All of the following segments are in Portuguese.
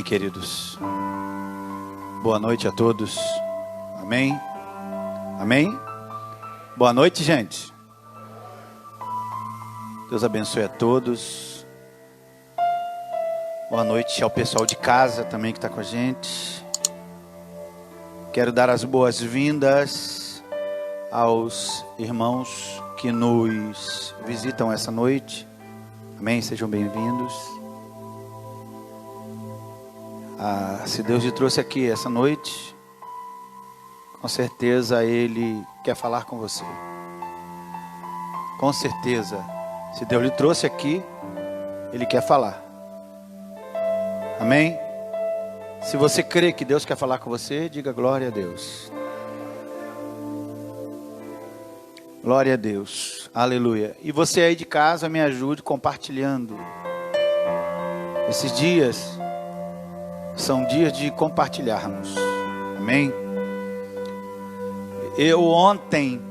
queridos. Boa noite a todos. Amém? Amém? Boa noite, gente. Deus abençoe a todos. Boa noite ao pessoal de casa também que está com a gente. Quero dar as boas-vindas aos irmãos que nos visitam essa noite. Amém? Sejam bem-vindos. Se Deus te trouxe aqui essa noite, com certeza Ele quer falar com você. Com certeza, se Deus lhe trouxe aqui, Ele quer falar. Amém? Se você crê que Deus quer falar com você, diga glória a Deus. Glória a Deus. Aleluia. E você aí de casa, me ajude compartilhando. Esses dias são dias de compartilharmos. Amém? Eu ontem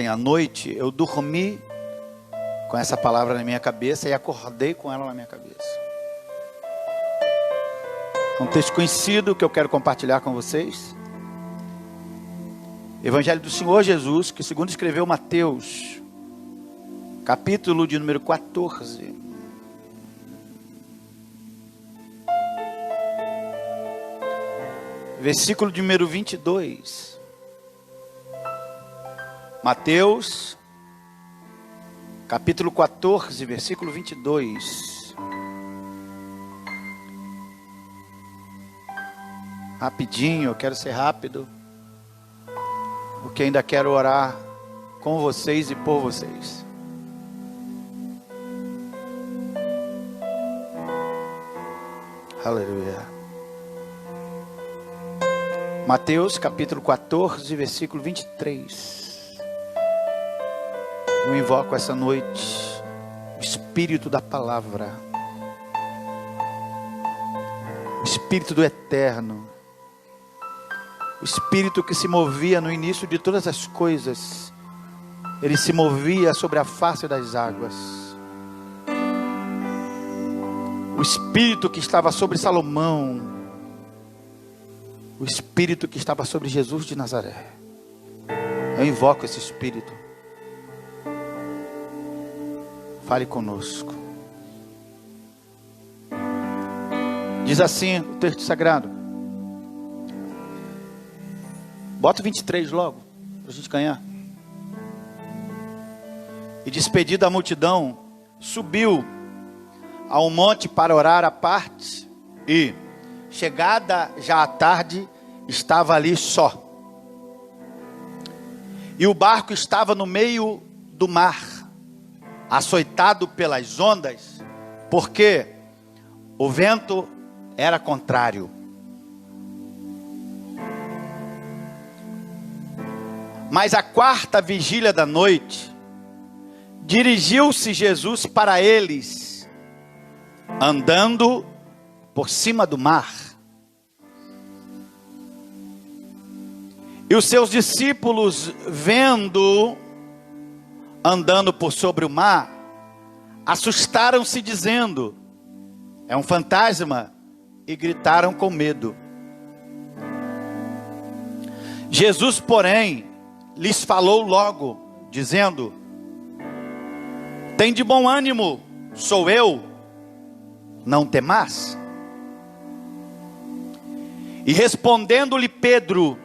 à noite, eu dormi com essa palavra na minha cabeça e acordei com ela na minha cabeça. Um texto conhecido que eu quero compartilhar com vocês. Evangelho do Senhor Jesus, que segundo escreveu Mateus, capítulo de número 14. Versículo de número 22. Mateus, capítulo 14, versículo 22. Rapidinho, eu quero ser rápido, porque ainda quero orar com vocês e por vocês. Aleluia. Mateus capítulo 14, versículo 23. Eu invoco essa noite o Espírito da palavra, o Espírito do eterno, o Espírito que se movia no início de todas as coisas. Ele se movia sobre a face das águas. O Espírito que estava sobre Salomão, o Espírito que estava sobre Jesus de Nazaré. Eu invoco esse Espírito. Fale conosco. Diz assim o texto sagrado. Bota o 23 logo, para a gente ganhar. E despedida a multidão, subiu ao monte para orar à parte, e chegada já à tarde, estava ali só. E o barco estava no meio do mar, açoitado pelas ondas, porque o vento era contrário. Mas à quarta vigília da noite, dirigiu-se Jesus para eles, andando por cima do mar. E os seus discípulos, vendo, andando por sobre o mar, assustaram-se, dizendo: é um fantasma, e gritaram com medo. Jesus, porém, lhes falou logo, dizendo: tem de bom ânimo, sou eu, não temais. E respondendo-lhe Pedro,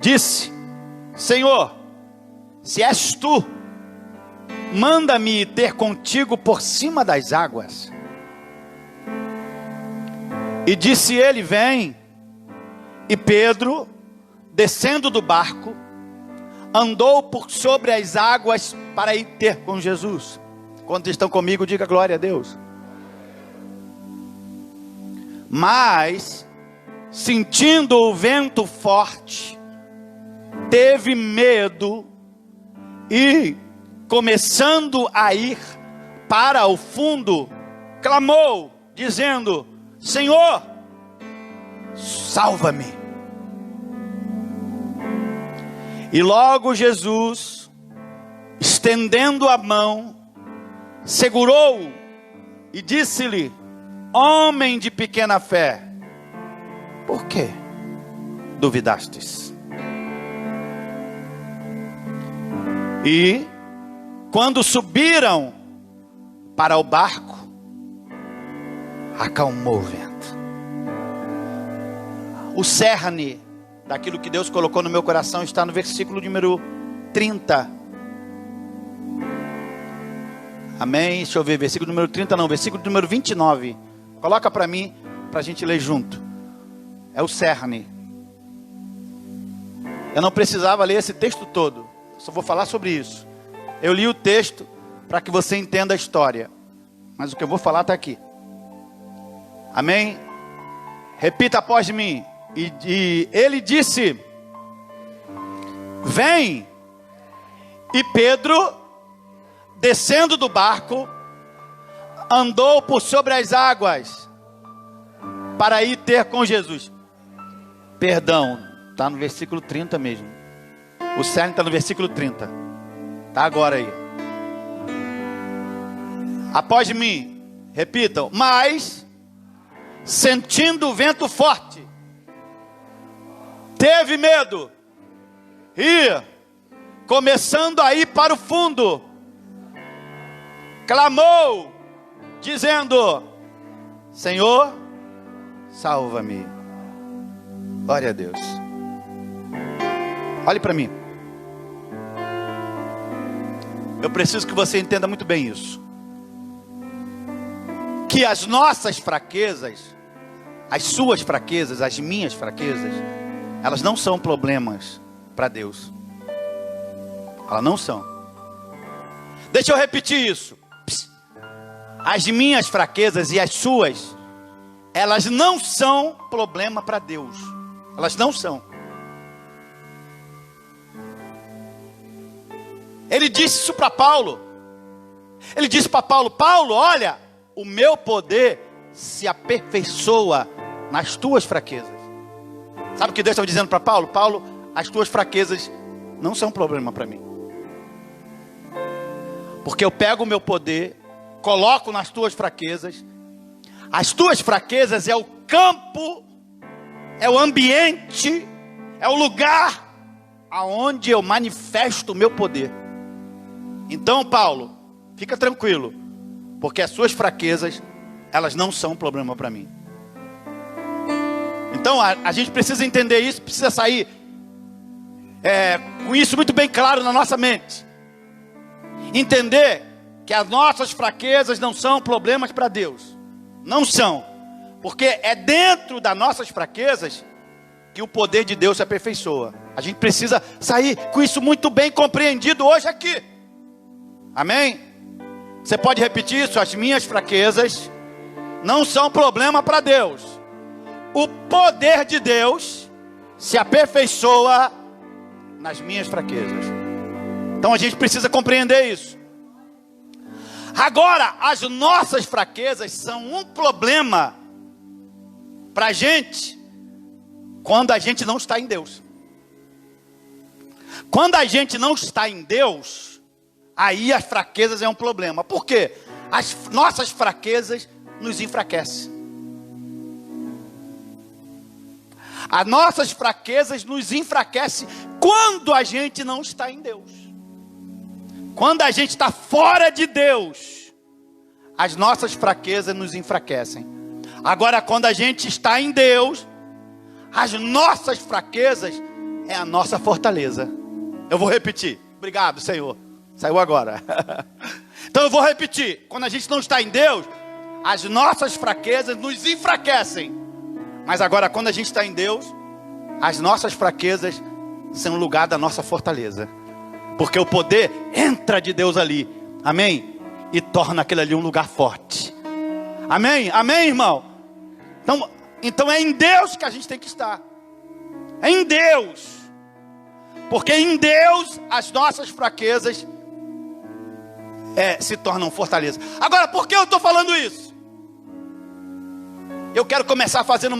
disse: Senhor, se és tu, manda-me ter contigo por cima das águas. E disse ele: vem. E Pedro, descendo do barco, andou por sobre as águas para ir ter com Jesus. Quando estão comigo, diga glória a Deus. Mas, sentindo o vento forte, teve medo e, começando a ir para o fundo, clamou, dizendo: Senhor, salva-me. E logo Jesus, estendendo a mão, segurou-o e disse-lhe: homem de pequena fé, por que duvidastes? E quando subiram para o barco, acalmou o vento. O cerne daquilo que Deus colocou no meu coração está no versículo número 30. Amém? Deixa eu ver, versículo número 30 não, versículo número 29. Coloca para mim, para a gente ler junto. É o cerne. Eu não precisava ler esse texto todo, só vou falar sobre isso. Eu li o texto para que você entenda a história, mas o que eu vou falar está aqui. Amém? Repita após mim. E ele disse: vem. E Pedro, descendo do barco, andou por sobre as águas para ir ter com Jesus. Perdão, está no versículo 30 mesmo. O cerne está no versículo 30. Está agora aí. Após mim, repitam. Mas, sentindo o vento forte, teve medo e, começando a ir para o fundo, clamou, dizendo: Senhor, salva-me. Glória a Deus. Olhe para mim. Eu preciso que você entenda muito bem isso. Que as nossas fraquezas, as suas fraquezas, as minhas fraquezas, elas não são problemas para Deus. Elas não são. Deixa eu repetir isso. As minhas fraquezas e as suas, elas não são problema para Deus. Elas não são. Ele disse isso para Paulo. Ele disse para Paulo: Paulo, olha, o meu poder se aperfeiçoa nas tuas fraquezas. Sabe o que Deus estava dizendo para Paulo? Paulo, as tuas fraquezas não são problema para mim. Porque eu pego o meu poder, coloco nas tuas fraquezas. As tuas fraquezas é o campo, é o ambiente, é o lugar aonde eu manifesto o meu poder. Então, Paulo, fica tranquilo, porque as suas fraquezas, elas não são problema para mim. Então, a gente precisa entender isso, precisa sair com isso muito bem claro na nossa mente. Entender que as nossas fraquezas não são problemas para Deus. Não são. Porque é dentro das nossas fraquezas que o poder de Deus se aperfeiçoa. A gente precisa sair com isso muito bem compreendido hoje aqui. Amém? Você pode repetir isso? As minhas fraquezas não são problema para Deus. O poder de Deus se aperfeiçoa nas minhas fraquezas. Então a gente precisa compreender isso. Agora, as nossas fraquezas são um problema para a gente quando a gente não está em Deus. Quando a gente não está em Deus, aí as fraquezas é um problema. Por quê? As nossas fraquezas nos enfraquecem. As nossas fraquezas nos enfraquecem quando a gente não está em Deus. Quando a gente está fora de Deus, as nossas fraquezas nos enfraquecem. Agora, quando a gente está em Deus, as nossas fraquezas é a nossa fortaleza. Eu vou repetir. Obrigado, Senhor. Saiu agora. Então eu vou repetir. Quando a gente não está em Deus, as nossas fraquezas nos enfraquecem. Mas agora, quando a gente está em Deus, as nossas fraquezas são o lugar da nossa fortaleza. Porque o poder entra de Deus ali. Amém? E torna aquele ali um lugar forte. Amém? Amém, irmão? Então é em Deus que a gente tem que estar. É em Deus. Porque em Deus as nossas fraquezas se tornam fortaleza. Agora, por que eu estou falando isso? Eu quero começar fazendo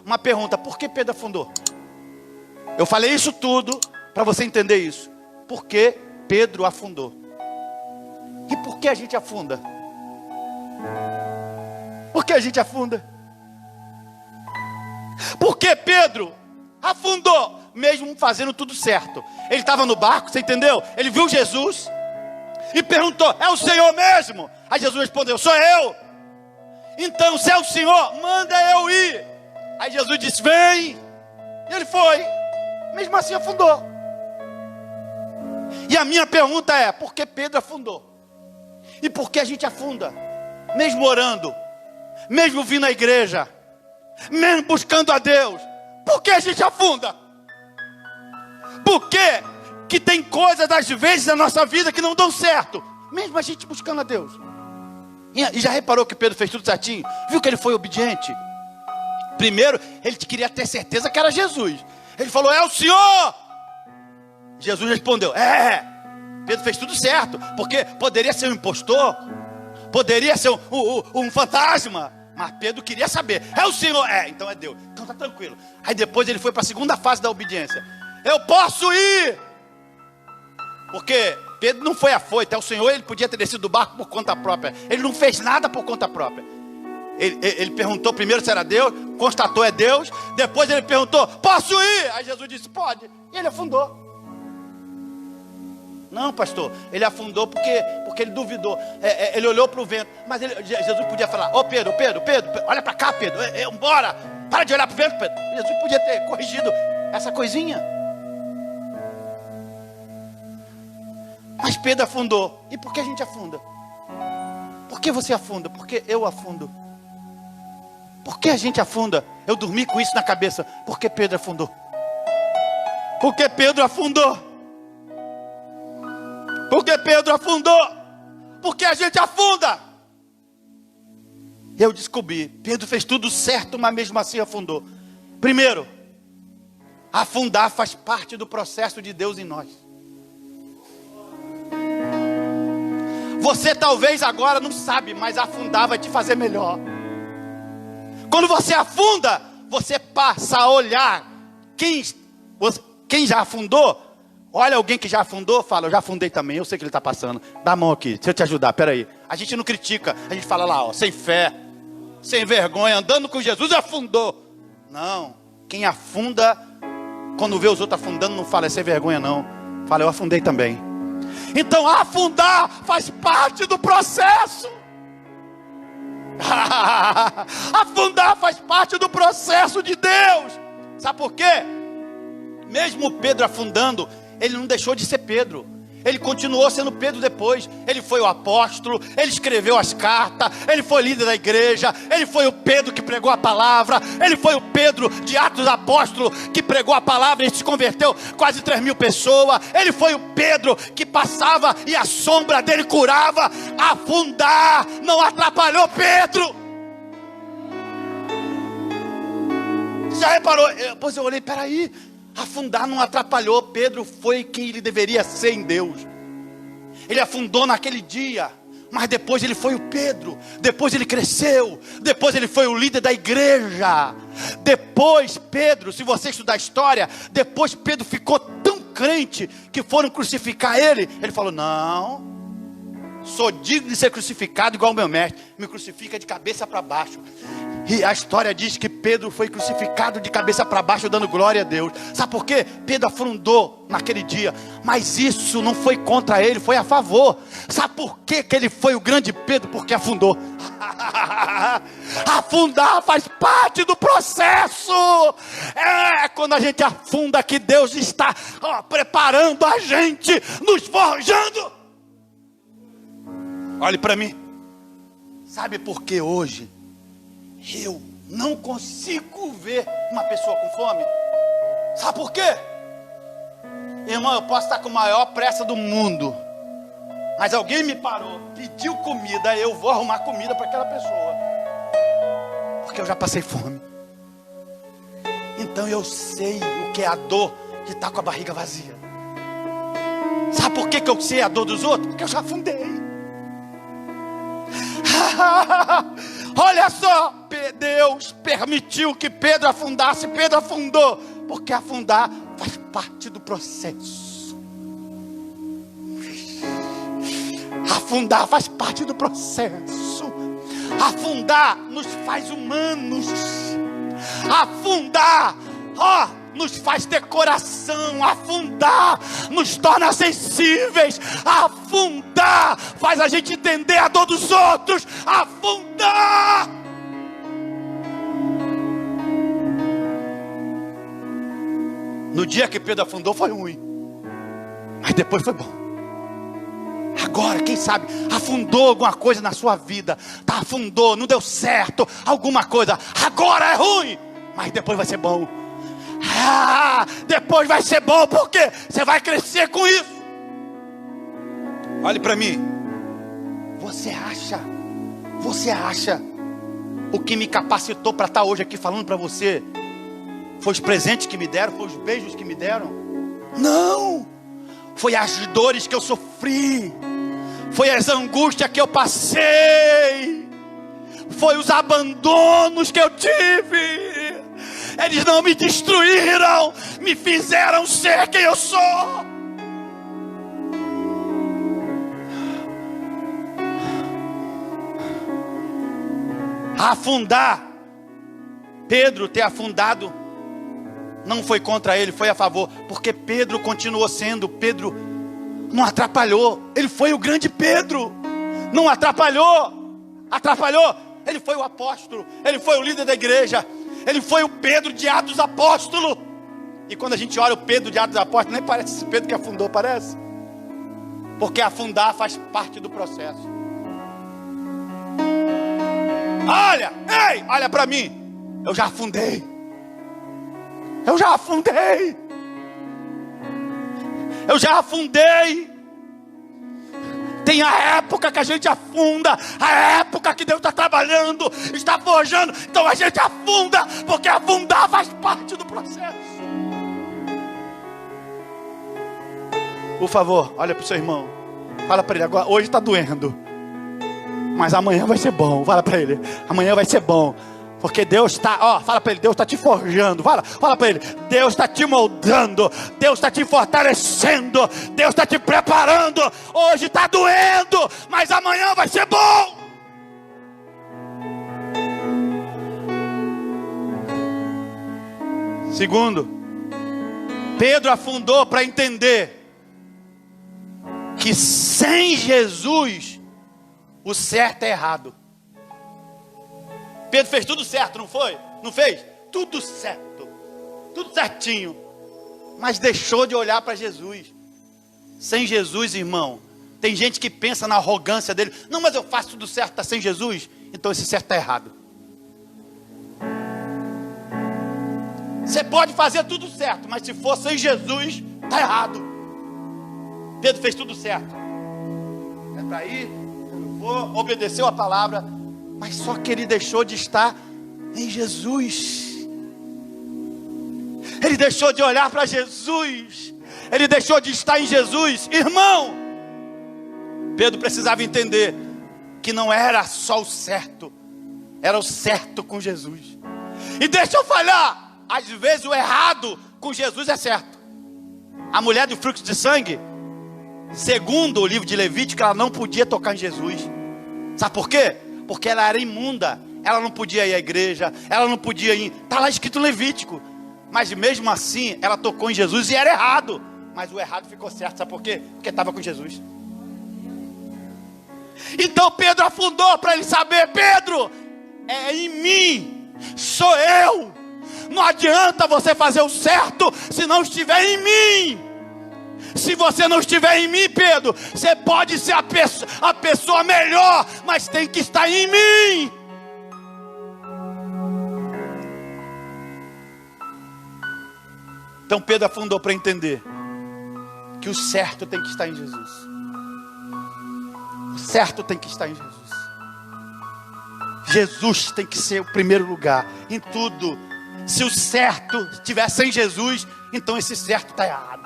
uma pergunta. Por que Pedro afundou? Eu falei isso tudo para você entender isso. Por que Pedro afundou? E por que a gente afunda? Por que a gente afunda? Porque Pedro afundou, mesmo fazendo tudo certo. Ele estava no barco, você entendeu? Ele viu Jesus e perguntou: é o Senhor mesmo? Aí Jesus respondeu: sou eu. Então, se é o Senhor, manda eu ir. Aí Jesus disse: vem. E ele foi. Mesmo assim afundou. E a minha pergunta é: por que Pedro afundou? E por que a gente afunda? Mesmo orando, mesmo vindo à igreja, mesmo buscando a Deus, por que a gente afunda? Por que tem coisas às vezes na nossa vida que não dão certo, mesmo a gente buscando a Deus? E já reparou que Pedro fez tudo certinho? Viu que ele foi obediente? Primeiro, ele queria ter certeza que era Jesus. Ele falou: é o Senhor. Jesus respondeu: é. Pedro fez tudo certo, porque poderia ser um impostor, poderia ser um fantasma, mas Pedro queria saber: é o Senhor? É, então é Deus. Então tá tranquilo. Aí depois ele foi para a segunda fase da obediência: eu posso ir. Porque Pedro não foi afoito, é o Senhor. Ele podia ter descido do barco por conta própria. Ele não fez nada por conta própria. Ele perguntou primeiro se era Deus, constatou é Deus. Depois ele perguntou: posso ir? Aí Jesus disse: pode. E ele afundou. Não, pastor, ele afundou porque ele duvidou. Ele olhou para o vento. Mas Jesus podia falar: ô Pedro, olha para cá, Pedro, bora, para de olhar para o vento, Pedro. Jesus podia ter corrigido essa coisinha. Mas Pedro afundou. E por que a gente afunda? Por que você afunda? Porque eu afundo. Por que a gente afunda? Eu dormi com isso na cabeça. Por que Pedro afundou? Porque Pedro afundou. Porque Pedro afundou. Porque a gente afunda. Eu descobri: Pedro fez tudo certo, mas mesmo assim afundou. Primeiro, afundar faz parte do processo de Deus em nós. Você talvez agora não sabe, mas afundar vai te fazer melhor. Quando você afunda, você passa a olhar quem já afundou. Olha alguém que já afundou, fala: eu já afundei também, eu sei que ele está passando. Dá a mão aqui, deixa eu te ajudar, peraí. A gente não critica, a gente fala lá, ó, sem fé, sem vergonha, andando com Jesus, afundou. Não, quem afunda, quando vê os outros afundando, não fala é sem vergonha não. Fala: eu afundei também. Então afundar faz parte do processo. Afundar faz parte do processo de Deus. Sabe por quê? Mesmo Pedro afundando, ele não deixou de ser Pedro. Ele continuou sendo Pedro depois. Ele foi o apóstolo, ele escreveu as cartas, ele foi líder da igreja, ele foi o Pedro que pregou a palavra, ele foi o Pedro de Atos Apóstolos que pregou a palavra e se converteu quase 3.000 pessoas. Ele foi o Pedro que passava e a sombra dele curava. Afundar não atrapalhou Pedro. Você já reparou? Pois eu olhei, peraí, afundar não atrapalhou. Pedro foi quem ele deveria ser em Deus. Ele afundou naquele dia, mas depois ele foi o Pedro. Depois ele cresceu. Depois ele foi o líder da igreja. Depois Pedro, se você estudar a história, depois Pedro ficou tão crente que foram crucificar ele. Ele falou: não, sou digno de ser crucificado igual o meu mestre. Me crucifica de cabeça para baixo. E a história diz que Pedro foi crucificado de cabeça para baixo, dando glória a Deus. Sabe por quê? Pedro afundou naquele dia, mas isso não foi contra ele, foi a favor. Sabe por quê que ele foi o grande Pedro? Porque afundou. Afundar faz parte do processo. É quando a gente afunda que Deus está preparando a gente, nos forjando. Olhe para mim. Sabe por que hoje eu não consigo ver uma pessoa com fome? Sabe por quê? Irmão, eu posso estar com a maior pressa do mundo, mas alguém me parou, pediu comida, eu vou arrumar comida para aquela pessoa, porque eu já passei fome. Então eu sei o que é a dor de estar com a barriga vazia. Sabe por que eu sei a dor dos outros? Porque eu já afundei. Olha só, Deus permitiu que Pedro afundasse. Pedro afundou, porque afundar faz parte do processo. Afundar faz parte do processo. Afundar nos faz humanos. Afundar, nos faz ter coração. Afundar nos torna sensíveis. Afundar faz a gente entender a dor dos outros. Afundar. No dia que Pedro afundou foi ruim, mas depois foi bom. Agora, quem sabe, afundou alguma coisa na sua vida. Afundou, não deu certo alguma coisa. Agora é ruim, mas depois vai ser bom. Depois vai ser bom, porque você vai crescer com isso. Olhe para mim. Você acha o que me capacitou para estar hoje aqui falando para você foi os presentes que me deram, foi os beijos que me deram? Não, foi as dores que eu sofri, foi as angústias que eu passei, foi os abandonos que eu tive. Eles não me destruíram, me fizeram ser quem eu sou. Afundar, Pedro ter afundado, não foi contra ele, foi a favor, porque Pedro continuou sendo. Pedro não atrapalhou, ele foi o grande Pedro. Não atrapalhou, ele foi o apóstolo, ele foi o líder da igreja, ele foi o Pedro de Atos dos Apóstolos. E quando a gente olha o Pedro de Atos dos Apóstolos, nem parece esse Pedro que afundou, parece? Porque afundar faz parte do processo. Olha para mim, eu já afundei. Tem a época que a gente afunda, a época que Deus está trabalhando, está forjando. Então a gente afunda, porque afundar faz parte do processo. Por favor, olha para o seu irmão, fala para ele agora: hoje está doendo, mas amanhã vai ser bom. Fala para ele: amanhã vai ser bom. Porque Deus está, fala para ele, Deus está te forjando. Fala para ele, Deus está te moldando, Deus está te fortalecendo, Deus está te preparando. Hoje está doendo, mas amanhã vai ser bom. Segundo, Pedro afundou para entender que sem Jesus o certo é errado. Pedro fez tudo certo, não foi? Não fez? Tudo certo, tudo certinho, mas deixou de olhar para Jesus. Sem Jesus, irmão, tem gente que pensa na arrogância dele: não, mas eu faço tudo certo, está sem Jesus, então esse certo está errado. Você pode fazer tudo certo, mas se for sem Jesus, está errado. Pedro fez tudo certo. É para ir, eu não vou, obedeceu a palavra, mas só que ele deixou de estar em Jesus. Ele deixou de olhar para Jesus. Ele deixou de estar em Jesus. Irmão, Pedro precisava entender que não era só o certo, era o certo com Jesus. E deixa eu falar, às vezes o errado com Jesus é certo. A mulher do fluxo de sangue, segundo o livro de Levítico, ela não podia tocar em Jesus. Sabe por quê? Porque ela era imunda, ela não podia ir à igreja, ela não podia ir, está lá escrito no Levítico. Mas mesmo assim, ela tocou em Jesus e era errado. Mas o errado ficou certo, sabe por quê? Porque estava com Jesus. Então Pedro afundou para ele saber: Pedro, é em mim, sou eu. Não adianta você fazer o certo se não estiver em mim. Se você não estiver em mim, Pedro, você pode ser a pessoa melhor, mas tem que estar em mim. Então Pedro afundou para entender que o certo tem que estar em Jesus. O certo tem que estar em Jesus. Jesus tem que ser o primeiro lugar em tudo. Se o certo estiver sem Jesus, então esse certo está errado.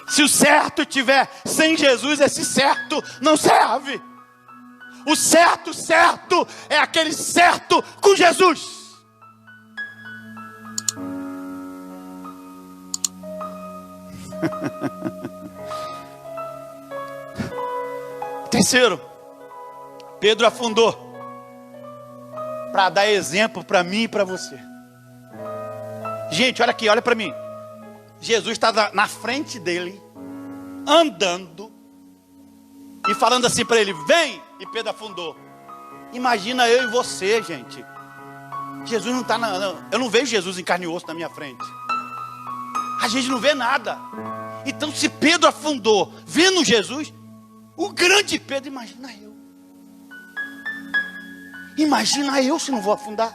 Se o certo estiver sem Jesus, esse certo não serve. O certo é aquele certo com Jesus. Terceiro, Pedro afundou para dar exemplo para mim e para você. Gente, olha aqui, olha para mim. Jesus está na frente dele, andando e falando assim para ele: vem! E Pedro afundou. Imagina eu e você, gente. Jesus não está eu não vejo Jesus em carne e osso na minha frente. A gente não vê nada. Então, se Pedro afundou vendo Jesus, o grande Pedro, imagina eu. Imagina eu se não vou afundar.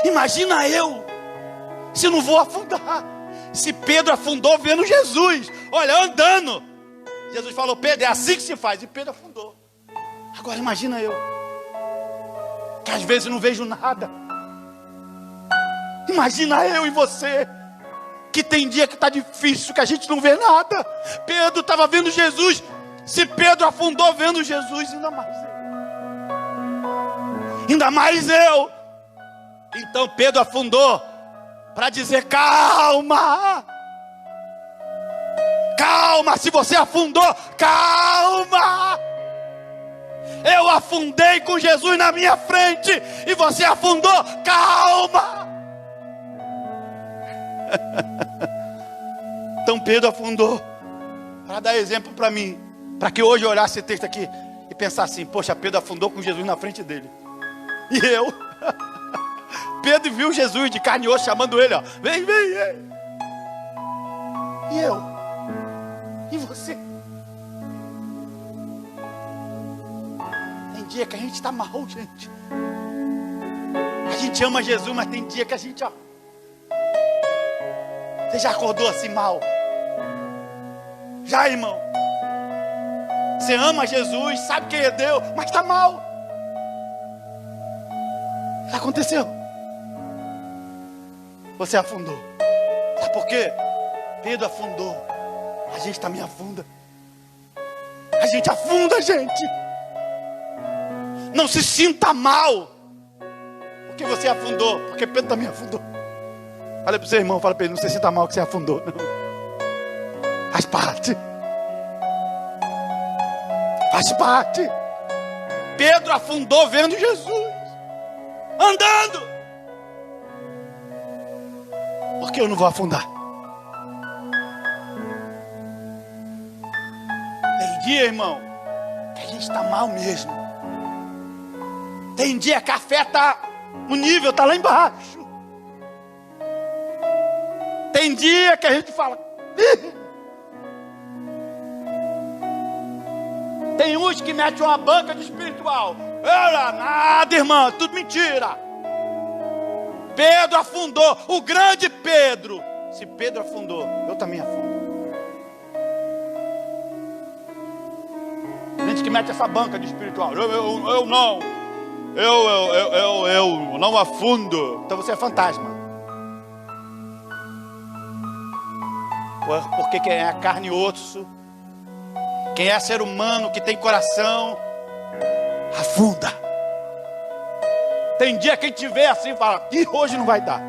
Imagina eu se não vou afundar. Se Pedro afundou vendo Jesus, olha, andando. Jesus falou: Pedro, é assim que se faz. E Pedro afundou. Agora imagina eu, que às vezes não vejo nada. Imagina eu e você, que tem dia que está difícil, que a gente não vê nada. Pedro estava vendo Jesus. Se Pedro afundou vendo Jesus, ainda mais eu. Ainda mais eu. Então Pedro afundou para dizer: calma. Calma, se você afundou, calma. Eu afundei com Jesus na minha frente e você afundou, calma. Então Pedro afundou para dar exemplo para mim, para que hoje eu olhasse esse texto aqui e pensasse assim: poxa, Pedro afundou com Jesus na frente dele. E eu? Pedro viu Jesus de carne e osso chamando ele, ó: vem, vem, vem. E eu? E você? Tem dia que a gente está mal, gente. A gente ama Jesus, mas tem dia que a gente, ó. Você já acordou assim mal? Já, irmão? Você ama Jesus, sabe quem é Deus, mas está mal. O que aconteceu? Você afundou. Sabe por quê? Pedro afundou. A gente também afunda. A gente afunda, gente. Não se sinta mal porque você afundou, porque Pedro também afundou. Fala para o seu irmão, fala para ele: não se sinta mal que você afundou, não. Faz parte. Faz parte. Pedro afundou vendo Jesus andando. Por que eu não vou afundar? Tem dia, irmão, que a gente está mal mesmo. Tem dia que a fé está, o nível está lá embaixo. Tem dia que a gente fala. Tem uns que metem uma banca de espiritual. Era nada, irmão, é tudo mentira. Pedro afundou, o grande Pedro. Se Pedro afundou, eu também afundo. Gente que mete essa banca de espiritual. Eu não. Eu não afundo. Então você é fantasma. Porque quem é carne e osso, quem é ser humano, que tem coração, afunda. Tem dia que a gente vê assim e fala: que hoje não vai dar.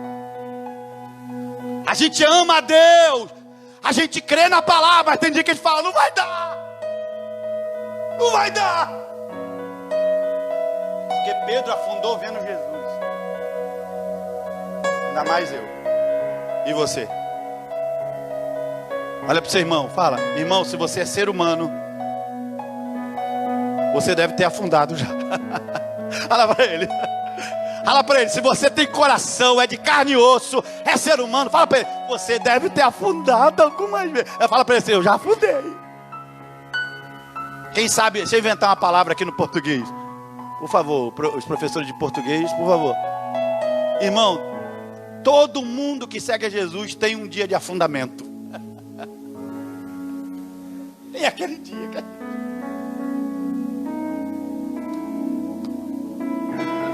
A gente ama a Deus, a gente crê na palavra, mas tem dia que a gente fala: não vai dar. Não vai dar. Porque Pedro afundou vendo Jesus. Ainda mais eu. E você? Olha para o seu irmão, fala: irmão, se você é ser humano, você deve ter afundado já. Fala para ele. Fala para ele: se você tem coração, é de carne e osso, é ser humano, fala para ele: você deve ter afundado algumas vezes. Fala para ele assim: eu já afundei. Quem sabe, deixa eu inventar uma palavra aqui no português. Por favor, os professores de português, por favor. Irmão, todo mundo que segue a Jesus tem um dia de afundamento. Tem aquele dia que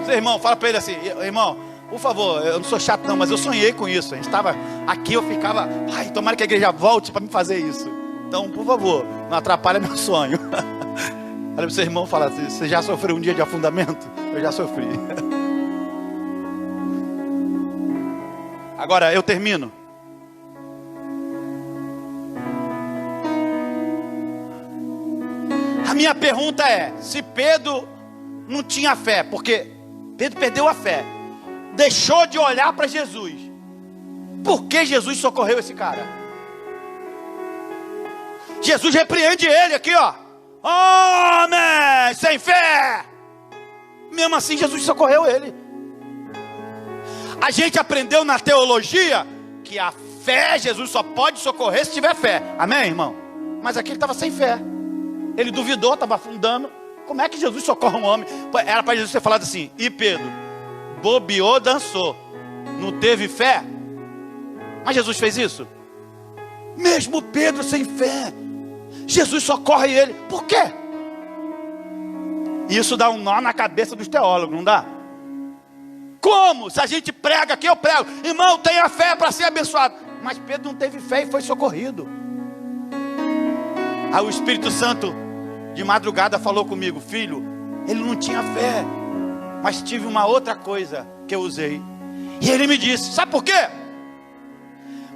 seu irmão, fala para ele assim: irmão, por favor, eu não sou chato não, mas eu sonhei com isso. A gente estava aqui, eu ficava: ai, tomara que a igreja volte para me fazer isso. Então, por favor, não atrapalha meu sonho. Olha para o seu irmão e fala assim: você já sofreu um dia de afundamento? Eu já sofri. Agora, eu termino. minha pergunta é, se Pedro não tinha fé, porque Pedro perdeu a fé, deixou de olhar para Jesus, por que Jesus socorreu esse cara? Jesus repreende ele aqui, ó. Homem sem fé. Mesmo assim Jesus socorreu ele. A gente aprendeu na teologia que a fé, Jesus só pode socorrer se tiver fé. Amém, irmão? Mas aqui ele estava sem fé. Ele duvidou, estava afundando. Como é que Jesus socorre um homem? Era para Jesus ter falado assim: e Pedro, bobeou, dançou, não teve fé? Mas Jesus fez isso. Mesmo Pedro sem fé, Jesus socorre ele. Por quê? Isso dá um nó na cabeça dos teólogos, não dá? Como? Se a gente prega aqui, eu prego, irmão, tenha fé para ser abençoado. Mas Pedro não teve fé e foi socorrido. Aí o Espírito Santo de madrugada falou comigo: filho, ele não tinha fé, mas tive uma outra coisa que eu usei. E ele me disse, sabe por quê?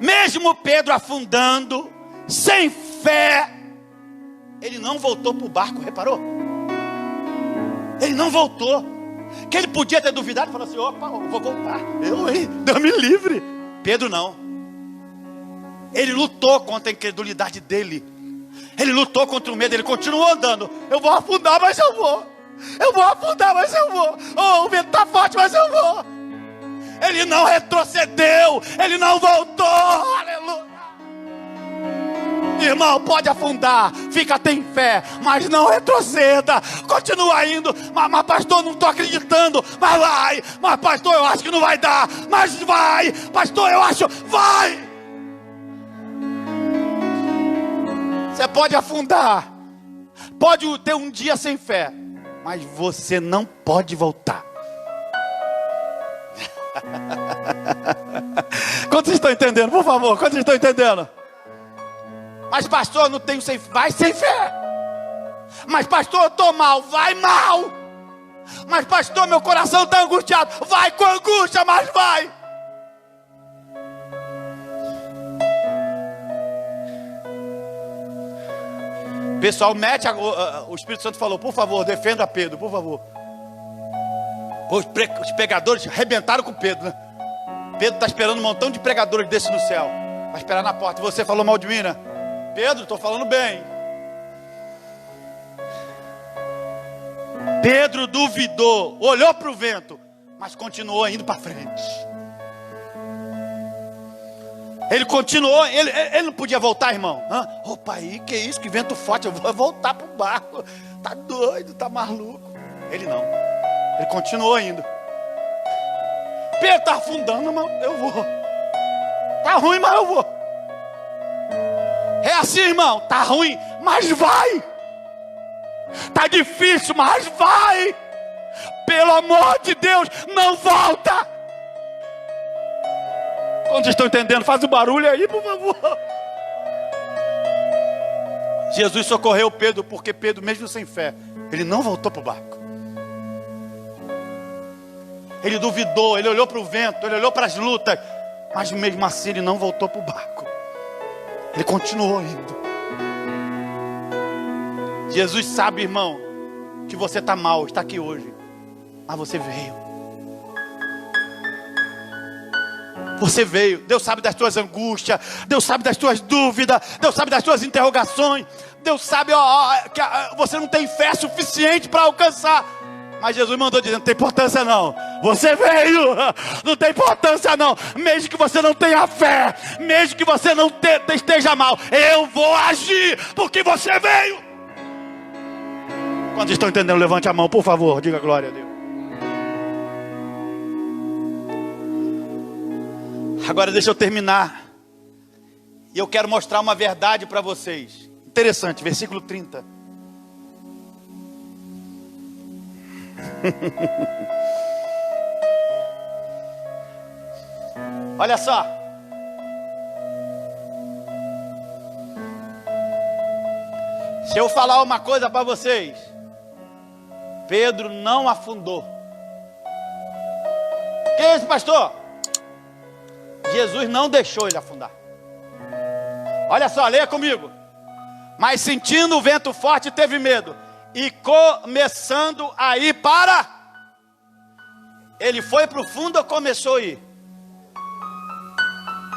Mesmo Pedro afundando, sem fé, ele não voltou para o barco, reparou? Ele não voltou. Que ele podia ter duvidado e falou assim: opa, eu vou voltar. Deus me livre. Pedro não. Ele lutou contra a incredulidade dele. Ele lutou contra o medo, ele continuou andando. Eu vou afundar, mas eu vou. Eu vou afundar, mas eu vou. Oh, o vento está forte, mas eu vou. Ele não retrocedeu, ele não voltou. Aleluia. Irmão, pode afundar, fica, tem fé, mas não retroceda, continua indo. Mas pastor, não estou acreditando. Mas vai, mas pastor, eu acho que não vai dar. Mas vai, pastor, eu acho, vai. Você pode afundar, pode ter um dia sem fé, mas você não pode voltar. Quantos estão entendendo, por favor? Quantos estão entendendo? Mas pastor, não tenho sem fé. Vai sem fé. Mas pastor, eu estou mal. Vai mal. Mas pastor, meu coração está angustiado. Vai com angústia, mas vai. Pessoal, mete o Espírito Santo falou: por favor, defenda Pedro, por favor. Os pregadores arrebentaram com Pedro, né? Pedro está esperando um montão de pregadores desses no céu. Vai esperar na porta. Você falou mal de mim, né? Pedro, estou falando bem. Pedro duvidou, olhou para o vento, mas continuou indo para frente. Ele continuou, ele não podia voltar, irmão. Opa, aí, que isso, que vento forte, eu vou voltar para o barco. Tá doido, tá maluco. Ele não, ele continuou indo. Pedro está afundando, irmão, eu vou. Tá ruim, mas eu vou. É assim, irmão, tá ruim, mas vai. Tá difícil, mas vai. Pelo amor de Deus, não volta. Quantos estão entendendo? Faz o barulho aí, por favor. Jesus socorreu Pedro, porque Pedro, mesmo sem fé, ele não voltou para o barco. Ele duvidou, ele olhou para o vento, ele olhou para as lutas, mas mesmo assim ele não voltou para o barco. Ele continuou indo. Jesus sabe, irmão, que você está mal, está aqui hoje, mas você veio. Você veio. Deus sabe das tuas angústias, Deus sabe das tuas dúvidas, Deus sabe das tuas interrogações, Deus sabe que você não tem fé suficiente para alcançar. Mas Jesus mandou dizer: não tem importância não. Você veio, não tem importância não. Mesmo que você não tenha fé, mesmo que você não esteja mal, eu vou agir, porque você veio. Quando estão entendendo, levante a mão, por favor, diga glória a Deus. Agora deixa eu terminar. E eu quero mostrar uma verdade para vocês. Interessante, versículo 30. Olha só. Se eu falar uma coisa para vocês, Pedro não afundou. Que é isso, pastor? Jesus não deixou ele afundar. Olha só, leia comigo. Mas sentindo o vento forte, teve medo. e começando a ir para... Ele foi para o fundo ou começou a ir?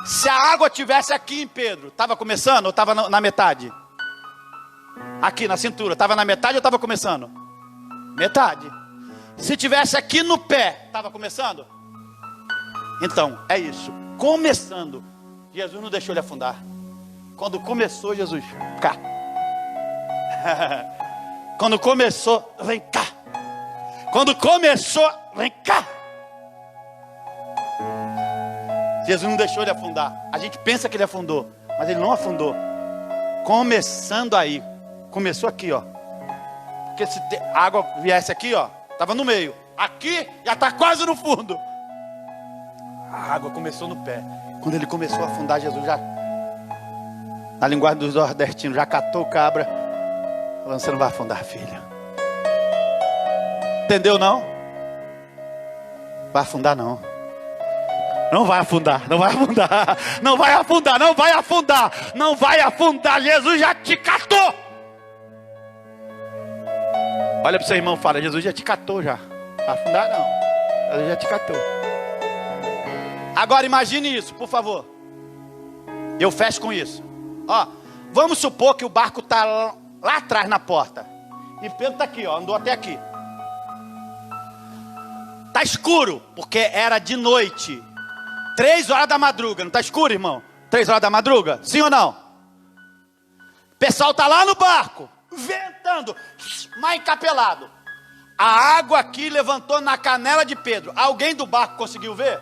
Se a água tivesse aqui em Pedro, estava começando ou estava na metade? Aqui na cintura, estava na metade ou estava começando? Metade. Se tivesse aqui no pé, estava começando? Então, é isso. Começando. Jesus não deixou ele afundar. Quando começou, Jesus, cá. Quando começou, vem cá. Quando começou, vem cá. Jesus não deixou ele afundar. A gente pensa que ele afundou, mas ele não afundou. Começando aí. Começou aqui, ó. Porque se a água viesse aqui, ó, estava no meio. Aqui já está quase no fundo. A água começou no pé. Quando ele começou a afundar, Jesus já, na linguagem dos nordestinos, já catou o cabra, falando: você não vai afundar, filho. Entendeu, não? Vai afundar, não. Não vai afundar, não vai afundar. Não vai afundar, não vai afundar. Não vai afundar, Jesus já te catou. Olha para o seu irmão e fala: Jesus já te catou já. Vai afundar, não. Jesus já te catou. Agora imagine isso, por favor. Eu fecho com isso. Ó, vamos supor que o barco está lá atrás na porta. E Pedro está aqui, ó, andou até aqui. Está escuro, porque era de noite. 3 horas da madruga. Não está escuro, irmão? 3 horas da madruga? Sim ou não? O pessoal está lá no barco, ventando, mas encapelado. A água aqui levantou na canela de Pedro. Alguém do barco conseguiu ver?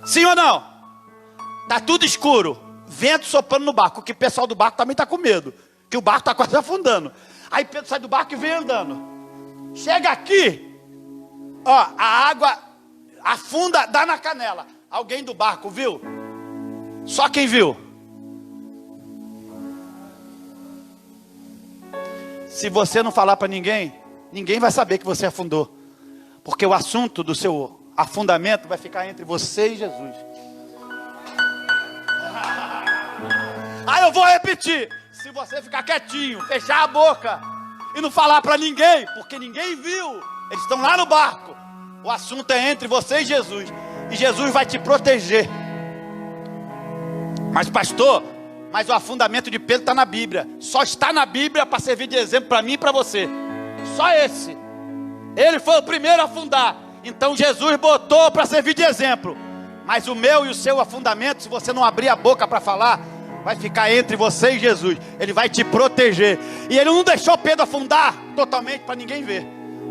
Sim ou não? Está tudo escuro. Vento soprando no barco. Que o pessoal do barco também está com medo. Que o barco está quase afundando. Aí Pedro sai do barco e vem andando. Chega aqui. Ó, a água afunda, dá na canela. Alguém do barco viu? Só quem viu? Se você não falar para ninguém, ninguém vai saber que você afundou. Porque o assunto do seu afundamento vai ficar entre você e Jesus. Aí eu vou repetir. Se você ficar quietinho, fechar a boca e não falar para ninguém, porque ninguém viu, eles estão lá no barco. O assunto é entre você e Jesus. E Jesus vai te proteger. Mas pastor, mas o afundamento de Pedro está na Bíblia. Só está na Bíblia para servir de exemplo para mim e para você. Só esse. Ele foi o primeiro a afundar. Então Jesus botou para servir de exemplo. Mas o meu e o seu afundamento, se você não abrir a boca para falar, vai ficar entre você e Jesus. Ele vai te proteger. E ele não deixou Pedro afundar totalmente para ninguém ver.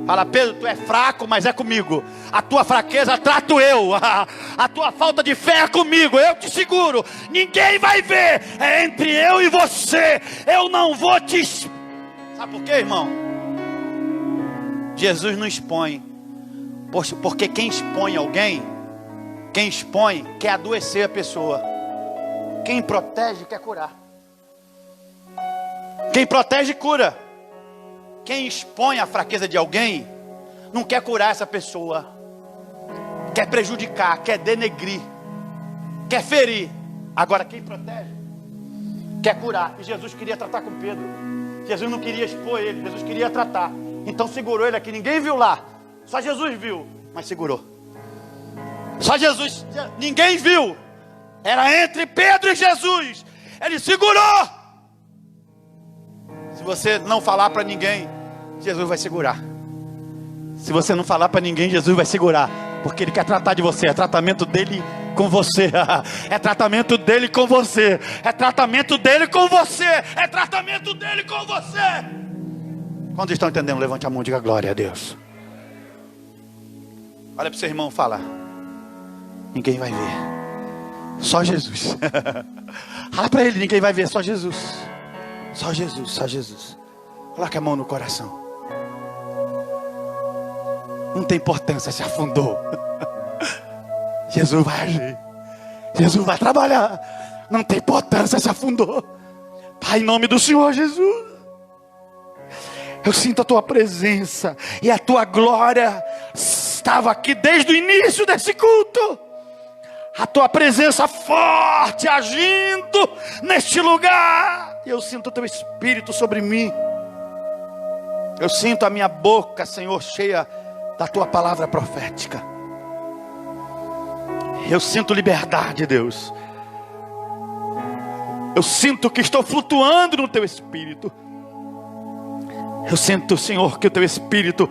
Fala: Pedro, tu é fraco, mas é comigo. A tua fraqueza trato eu. A tua falta de fé é comigo. Eu te seguro. Ninguém vai ver. É entre eu e você. Eu não vou te... Sabe por quê, irmão? Jesus não expõe. Porque quem expõe alguém, quem expõe quer adoecer a pessoa. Quem protege quer curar. Quem protege cura. Quem expõe a fraqueza de alguém não quer curar essa pessoa, quer prejudicar, quer denegrir, quer ferir. Agora quem protege quer curar. E Jesus queria tratar com Pedro. Jesus não queria expor ele, Jesus queria tratar. Então segurou ele aqui. Ninguém viu lá, só Jesus viu, mas segurou. Só Jesus, ninguém viu. Era entre Pedro e Jesus. Ele segurou. Se você não falar para ninguém, Jesus vai segurar. Se você não falar para ninguém, Jesus vai segurar. Porque Ele quer tratar de você. É tratamento dele com você. É tratamento dele com você. É tratamento dele com você. É tratamento dele com você. Quando estão entendendo, levante a mão e diga glória a Deus. Olha para o seu irmão e fala: ninguém vai ver, só Jesus. Fala para ele: ninguém vai ver, só Jesus. Só Jesus, só Jesus. Coloque a mão no coração. Não tem importância se afundou. Jesus vai agir. Jesus vai trabalhar. Não tem importância se afundou. Pai, em nome do Senhor Jesus, eu sinto a Tua presença. E a Tua glória estava aqui desde o início desse culto. A Tua presença forte agindo neste lugar. E eu sinto o Teu Espírito sobre mim. Eu sinto a minha boca, Senhor, cheia da tua palavra profética. Eu sinto liberdade, Deus. Eu sinto que estou flutuando no teu Espírito. Eu sinto, Senhor, que o teu Espírito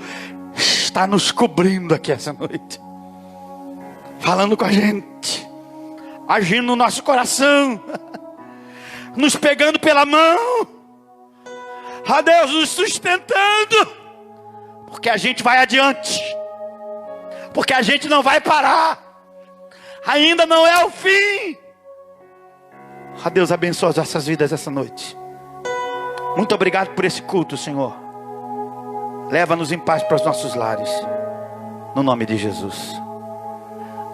está nos cobrindo aqui essa noite, falando com a gente, agindo no nosso coração, nos pegando pela mão, ó Deus, nos sustentando, porque a gente vai adiante, porque a gente não vai parar, ainda não é o fim. Ó Deus, abençoa as nossas vidas essa noite. Muito obrigado por esse culto, Senhor. Leva-nos em paz para os nossos lares, no nome de Jesus.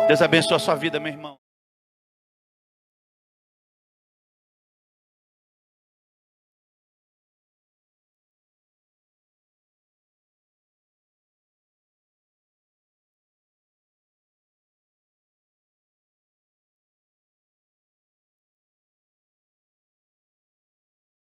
Deus abençoe a sua vida, meu irmão.